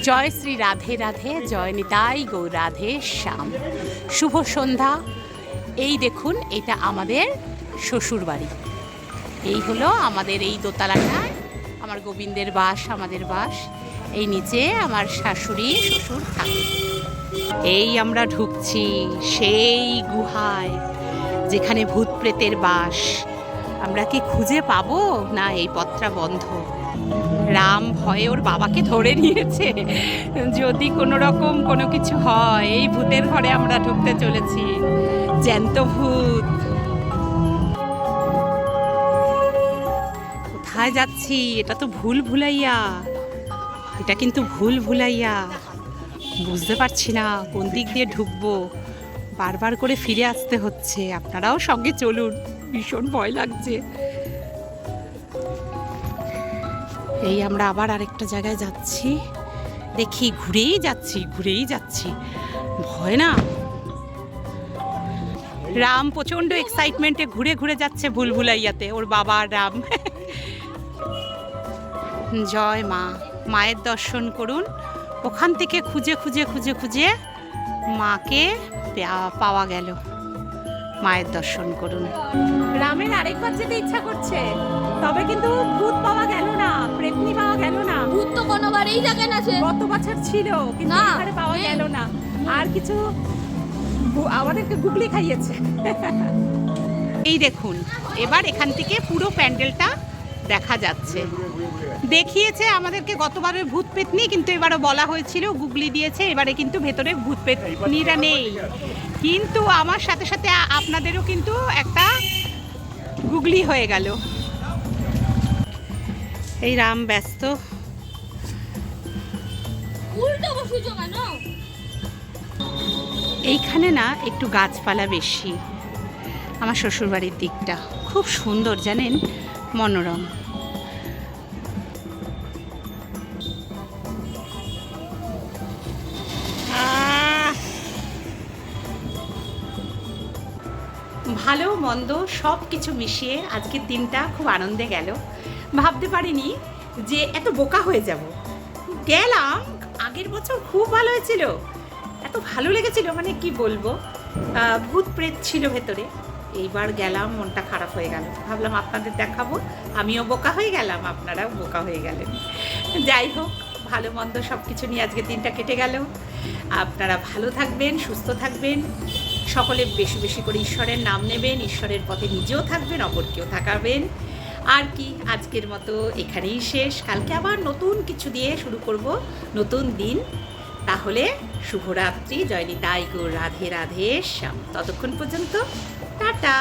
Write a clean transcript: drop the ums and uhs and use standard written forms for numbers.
জয় শ্রী রাধে রাধে, জয় নিতাই গৌর রাধে শ্যাম। শুভ সন্ধ্যা। এই দেখুন, এটা আমাদের শ্বশুর বাড়ি। এই হলো আমাদের এই দোতলাটায় আমার গোবিন্দের বাস, আমাদের বাস। এই নিচে আমার শাশুড়ি শ্বশুর থাকে। এই আমরা ঢুকছি সেই গুহায় যেখানে ভূত প্রেতের বাস। আমরা কি খুঁজে পাবো? না, এই পথটা বন্ধ। রাম ভয়ে ওর বাবাকে ধরে নিয়েছে, যদি কোনো রকম কোনো কিছু হয়। এই ভূতের ঘরে আমরা ঢুকতে চলেছি, জ্যান্ত ভূত। কোথায় যাচ্ছি? এটা তো ভুল ভুলাইয়া, এটা কিন্তু ভুল ভুলাইয়া। বুঝতে পারছি না কোন দিক দিয়ে ঢুকবো, বারবার করে ফিরে আসতে হচ্ছে। আপনারাও সঙ্গে চলুন, ভীষণ ভয় লাগছে। এই আমরা আবার আরেকটা জায়গায় যাচ্ছি, দেখি ঘুরেই যাচ্ছি, ভয় না। রাম প্রচন্ড এক্সাইটমেন্টে ঘুরে ঘুরে যাচ্ছে ভুলভুলাইয়াতে, ওর বাবা রাম। জয় মা, মায়ের দর্শন করুন। ওখান থেকে খুঁজে মাকে পাওয়া গেল। মায়ের দর্শন করুন। রামের আরেকবার যেতে ইচ্ছা করছে, তবে কিন্তু ভূত পাওয়া গেল না, প্রেতনি পাওয়া গেল না। ভূত তো কোনোবারই থাকে না, গত বছর ছিল, কিন্তু এখানে পাওয়া গেল না। আর কিছু আমাদেরকে গুগলি খাইয়েছে। এই দেখুন, এবার এখান থেকে পুরো প্যান্ডেলটা দেখা যাচ্ছে। দেখিয়েছে আমাদেরকে গতবারের ভূত পেতনি, কিন্তু এবারও বলা হয়েছিল, গুগলি দিয়েছে। এবারে কিন্তু ভেতরে ভূত পেতনিরা নেই, কিন্তু আমার সাথে সাথে আপনাদেরও কিন্তু একটা গুগলি হয়ে গেল। এই রাম ব্যস্ত। এইখানে না একটু গাছপালা বেশি। আমার শ্বশুরবাড়ির দিকটা খুব সুন্দর জানেন, মনোরম। ভালো মন্দ সব কিছু মিশিয়ে আজকের দিনটা খুব আনন্দে গেল। ভাবতে পারিনি যে এত বোকা হয়ে যাব। গেলাম, আগের বছর খুব ভালো হয়েছিল, এত ভালো লেগেছিল, মানে কি বলবো, ভূত প্রেত ছিল ভেতরে। এইবার গেলাম, মনটা খারাপ হয়ে গেল। ভাবলাম আপনাদের দেখাবো, আমিও বোকা হয়ে গেলাম, আপনারাও বোকা হয়ে গেলেন। যাই হোক, ভালো মন্দ সব কিছু নিয়ে আজকের দিনটা কেটে গেল। আপনারা ভালো থাকবেন, সুস্থ থাকবেন, সকলে বেশি বেশি করে ঈশ্বরের নাম নেবেন, ঈশ্বরের পথে নিজেও থাকবেন, অপরকেও থাকাবেন। আর কি, আজকের মতো এখানেই শেষ। কালকে আবার নতুন কিছু দিয়ে শুরু করব, নতুন দিন। তাহলে শুভরাত্রি, জয় নিতাই গৌর রাধে রাধে শ্যাম। ততক্ষণ পর্যন্ত টাটা।